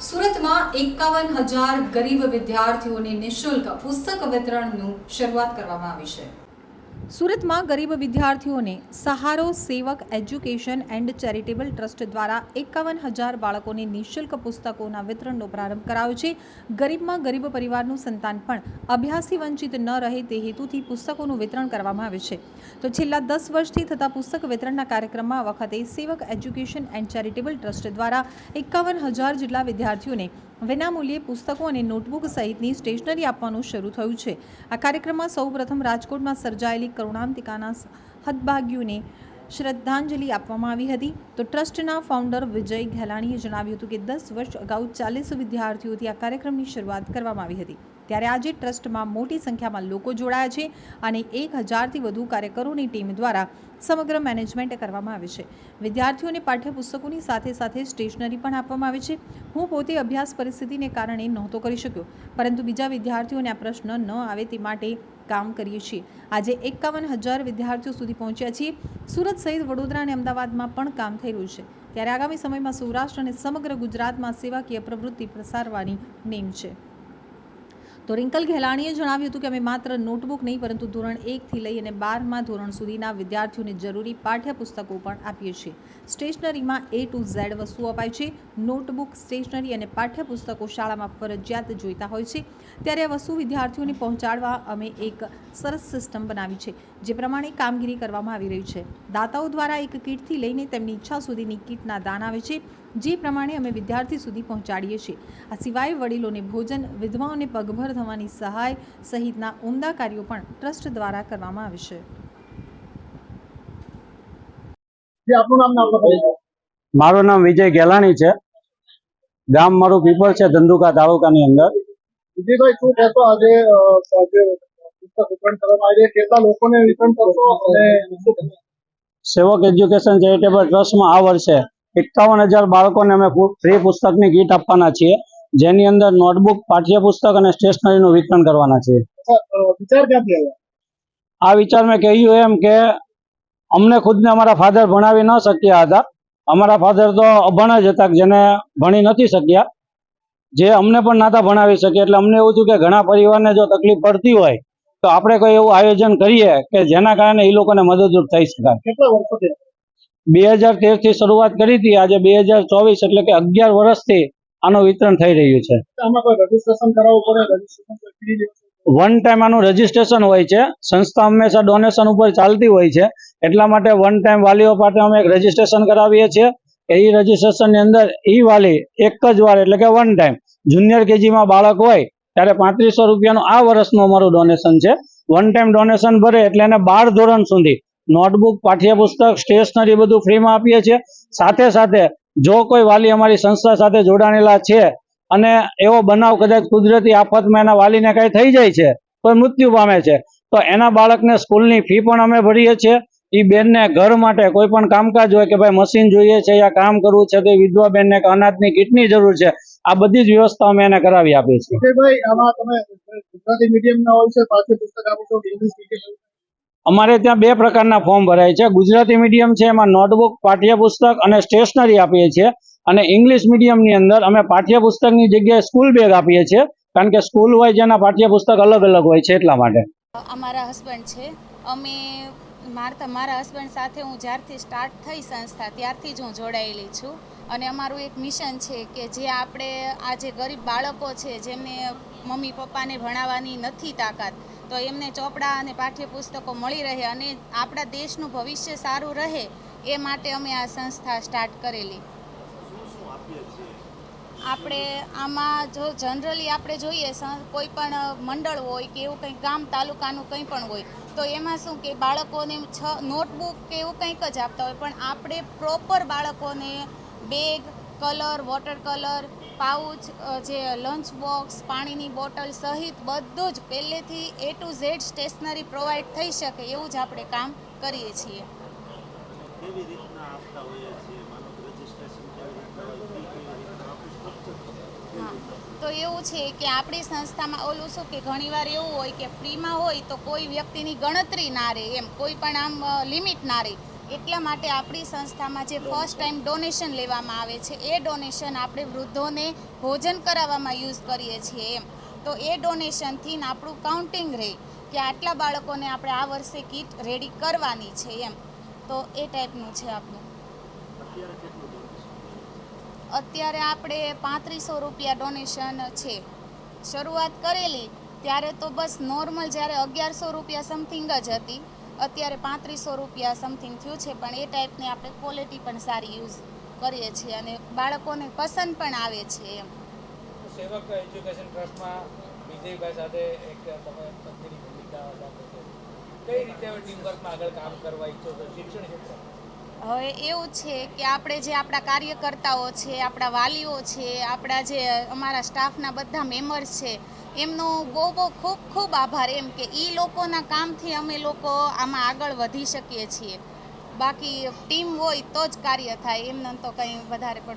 સુરતમાં 51,000 ગરીબ વિદ્યાર્થીઓને નિઃશુલ્ક પુસ્તક વિતરણનું શરૂઆત કરવામાં આવી છે। સુરતમાં ગરીબ વિદ્યાર્થીઓને સહારો સેવક એજ્યુકેશન એન્ડ ચેરિટેબલ ટ્રસ્ટ દ્વારા 51,000 બાળકોને નિઃશુલ્ક પુસ્તકોના વિતરણનો પ્રારંભ કરાયો છે। ગરીબમાં ગરીબ પરિવારનું સંતાન પણ અભ્યાસથી વંચિત ન રહે તે હેતુથી પુસ્તકોનું વિતરણ કરવામાં આવે છે। તો છેલ્લા 10 વર્ષથી થતા પુસ્તક વિતરણના કાર્યક્રમમાં આ વખતે સેવક એજ્યુકેશન એન્ડ ચેરિટેબલ ટ્રસ્ટ દ્વારા 51,000 જેટલા વિદ્યાર્થીઓને વિનામૂલ્યે પુસ્તકો અને નોટબુક સહિતની સ્ટેશનરી આપવાનું શરૂ થયું છે। આ કાર્યક્રમમાં સૌપ્રથમ રાજકોટમાં સર્જાયેલી કરુણાંતિકાના હતભાગ્યોને શ્રદ્ધાંજલિ આપવામાં આવી હતી। તો ટ્રસ્ટના ફાઉન્ડર વિજય ઘેલાણીએ જણાવ્યું હતું કે 10 વર્ષ અગાઉ 40 વિદ્યાર્થીઓથી આ કાર્યક્રમની શરૂઆત કરવામાં આવી હતી, ત્યારે આજે ટ્રસ્ટમાં મોટી સંખ્યામાં લોકો જોડાયા છે અને 1,000થી વધુ કાર્યકરોની ટીમ દ્વારા સમગ્ર મેનેજમેન્ટ કરવામાં આવે છે। વિદ્યાર્થીઓને પાઠ્યપુસ્તકોની સાથે સાથે સ્ટેશનરી પણ આપવામાં આવે છે। હું પોતે અભ્યાસ પરિસ્થિતિને કારણે નહોતો કરી શક્યો, પરંતુ બીજા વિદ્યાર્થીઓને આ પ્રશ્ન ન આવે તે માટે કામ કરીએ છીએ। આજે 51,000 વિદ્યાર્થીઓ સુધી પહોંચ્યા છીએ। સુરત સહિત વડોદરા અને અમદાવાદમાં પણ કામ થઈ રહ્યું છે, ત્યારે આગામી સમયમાં સૌરાષ્ટ્ર અને સમગ્ર ગુજરાતમાં સેવાકીય પ્રવૃત્તિ પ્રસારવાની નેમ છે। તો રિંકલ ઘેલાણીએ જણાવ્યું હતું કે અમે માત્ર નોટબુક નહીં, પરંતુ ધોરણ 1થી લઈ અને 12મા ધોરણ સુધીના વિદ્યાર્થીઓને જરૂરી પાઠ્યપુસ્તકો પણ આપીએ છીએ। સ્ટેશનરીમાં A to Z વસ્તુઓ અપાય છે। નોટબુક, સ્ટેશનરી અને પાઠ્યપુસ્તકો શાળામાં ફરજિયાત જોઈતા હોય છે, ત્યારે આ વસ્તુ વિદ્યાર્થીઓને પહોંચાડવા અમે એક સરસ સિસ્ટમ બનાવી છે, જે પ્રમાણે કામગીરી કરવામાં આવી રહી છે। દાતાઓ દ્વારા એક કીટથી લઈને તેમની ઈચ્છા સુધીની કીટના દાન આવે છે, જે પ્રમાણે અમે વિદ્યાર્થી સુધી પહોંચાડીએ છીએ। આ સિવાય વડીલોને ભોજન, વિધવાઓને પગભર થવાની સહાય સહિતના ઉમદા કાર્યો પણ ટ્રસ્ટ દ્વારા કરવામાં આવે છે। મારું નામ વિજય ગેલાણી છે। ગામ મારું પીપળ છે, ધંધુકા તાલુકાની અંદર। વિજયભાઈ, શું કહેશો? આજે પુસ્તક વિતરણ કરવામાં આવી છે, કેટલા લોકોને વિતરણ કરશો? અને સેવક એજ્યુકેશન ચેરિટેબલ ટ્રસ્ટમાં આ વર્ષે 51,000 બાળકોને અમે ફ્રી પુસ્તકની કીટ આપવાના છીએ, જેની અંદર નોટબુક, પાઠ્યપુસ્તક અને સ્ટેશનરીનું વિતરણ કરવાના છે। વિચાર ક્યાંથી આવ્યો? આ વિચાર મેં કહ્યું એમ કે અમને ખુદને અમારા ફાધર ભણાવી ન શક્યા હતા। અમારા ફાધર તો અભણ જ હતા, જેને ભણી નથી શક્યા, જે અમને પણ નાતા ભણાવી શકે। એટલે અમને એવું થયું કે ઘણા પરિવારને જો તકલીફ પડતી હોય તો આપણે કોઈ એવું આયોજન કરીએ કે જેના કારણે એ લોકોને મદદરૂપ થઈ શકાય। કેટલા વર્ષોથી? 2013 થી શરૂઆત કરી હતી, આજે 2024 એટલે કે 11 વર્ષથી આનું વિતરણ થઈ રહ્યું છે। આમાં કોઈ રજીસ્ટ્રેશન કરાવવું પડે? રજીસ્ટ્રેશન વન ટાઈમ આનું રજીસ્ટ્રેશન હોય છે। સંસ્થા હંમેશા ડોનેશન ઉપર ચાલતી હોય છે, એટલા માટે વન ટાઈમ વાલીઓ પાસે અમે એક રજીસ્ટ્રેશન કરાવીએ છીએ। એ રજીસ્ટ્રેશનની અંદર વાલી એક જ વાર એટલે કે વન ટાઈમ જુનિયર કેજીમાં બાળક હોય ત્યારે 3500 રૂપિયાનું આ વર્ષનું અમારું ડોનેશન છે। વન ટાઈમ ડોનેશન ભરે એટલે એને 12 ધોરણ સુધી નોટબુક, પાઠ્યપુસ્તક, સ્ટેશનરી બધું ફ્રીમાં આપીએ છીએ। સાથે સાથે જો કોઈ વાલી અમારી સંસ્થા સાથે જોડાણેલા છે અને એવો બનાવ કદાચ કુદરતી આફતમાં એના વાલીને કાંઈ થઈ જાય છે, કોઈ મૃત્યુ પામે છે, તો એના બાળકને સ્કૂલની ફી પણ અમે ભરીએ છીએ। એ બેનને ઘર માટે કોઈ પણ કામકાજ હોય કે ભાઈ મશીન જોઈએ છે યા કામ કરવું છે, તો વિધવા બેનને અનાજની કીટની જરૂર છે, આ બધી જ વ્યવસ્થા અમે એને કરાવી આપીએ છીએ। વિજયભાઈ, આમાં તમે ગુજરાતી મીડિયમના હોય છે પાઠ્યપુસ્તક આપો છો, ઇંગ્લિશ મીડિયમ? અમારે ત્યાં 2 પ્રકારના ફોર્મ ભરાય છે। ગુજરાતી મીડિયમ છે, એમાં નોટબુક, પાઠ્યપુસ્તક અને સ્ટેશનરી આપીએ છીએ, અને ઇંગ્લિશ મીડિયમની અંદર અમે પાઠ્યપુસ્તકની જગ્યાએ સ્કૂલ બેગ આપીએ છીએ, કારણ કે સ્કૂલ હોય જેના પાઠ્યપુસ્તક અલગ અલગ હોય છે, એટલા માટે। અમારા હસબન્ડ છે, અમે મારા હસબન્ડ સાથે હું જ્યારથી સ્ટાર્ટ થઈ સંસ્થા ત્યારથી જ હું જોડાયેલી છું, અને અમારું એક મિશન છે કે જે આપણે આ જે ગરીબ બાળકો છે, જેમને મમ્મી પપ્પાને ભણાવવાની નથી તાકાત, તો એમને ચોપડા અને પાઠ્યપુસ્તકો મળી રહે અને આપણા દેશનું ભવિષ્ય સારું રહે, એ માટે અમે આ સંસ્થા સ્ટાર્ટ કરેલી। આપણે આમાં જો જનરલી આપણે જોઈએ કોઈ પણ મંડળ હોય કે એવું કંઈક ગામ તાલુકાનું કંઈ પણ હોય, તો એમાં શું કે બાળકોને નોટબુક કે એવું કંઈક જ આપતા હોય, પણ આપણે પ્રોપર બાળકોને bag, colour, water colour, pouch, જે લંચ બોક્સ, પાણીની બોટલ સહિત બધું જ પહેલેથી A to Z stationery provide થઈ શકે એવું જ આપણે કામ કરીએ છીએ। હા, તો એવું છે કે આપણી સંસ્થામાં ઓલું શું કે ઘણીવાર એવું હોય કે ફ્રીમાં હોય તો કોઈ વ્યક્તિની ગણતરી ના રહે, એમ કોઈ પણ આમ લિમિટ ના રહે, એટલા માટે આપણી સંસ્થામાં જે ફર્સ્ટ ટાઈમ ડોનેશન લેવામાં આવે છે એ ડોનેશન આપણે વૃદ્ધોને ભોજન કરાવવામાં યુઝ કરીએ છીએ એમ. તો એ ડોનેશનથી આપણું કાઉન્ટિંગ રહે કે આટલા બાળકોને આપણે આ વર્ષે કીટ રેડી કરવાની છે એમ. તો એ ટાઈપનું છે આપણું. અત્યારે આપણે 3500 રૂપિયા ડોનેશન છે. શરૂઆત કરેલી ત્યારે તો બસ નોર્મલ જ્યારે 1100 રૂપિયા સમથિંગ જ હતી. અત્યારે 3500 રૂપિયા સમથિંગ થયું છે, પણ એ ટાઈપની આપણે ક્વોલિટી પણ સારી યુઝ કરીએ છીએ અને બાળકોને પસંદ પણ આવે છે એમ. સેવક એજ્યુકેશન ટ્રસ્ટમાં વિજયભાઈ સાથે એક તમે પત્નીની ભૂમિકા રાખો છો. કઈ રીતે ટીમવર્કમાં આગળ કામ કરવા ઈચ્છો છો શિક્ષણ ક્ષેત્રે? હવે એવું છે કે આપણે જે આપણા કાર્યકર્તાઓ છે, આપણા વાલીઓ છે, આપણા જે અમારા સ્ટાફના બધા મેમ્બર્સ છે, એમનો બહુ ખૂબ ખૂબ આભાર એમ કે એ લોકોના કામથી અમે લોકો આમાં આગળ વધી શકીએ છીએ. બાકી ટીમ હોય તો જ કાર્ય થાય, એમને તો કંઈ વધારે પડતું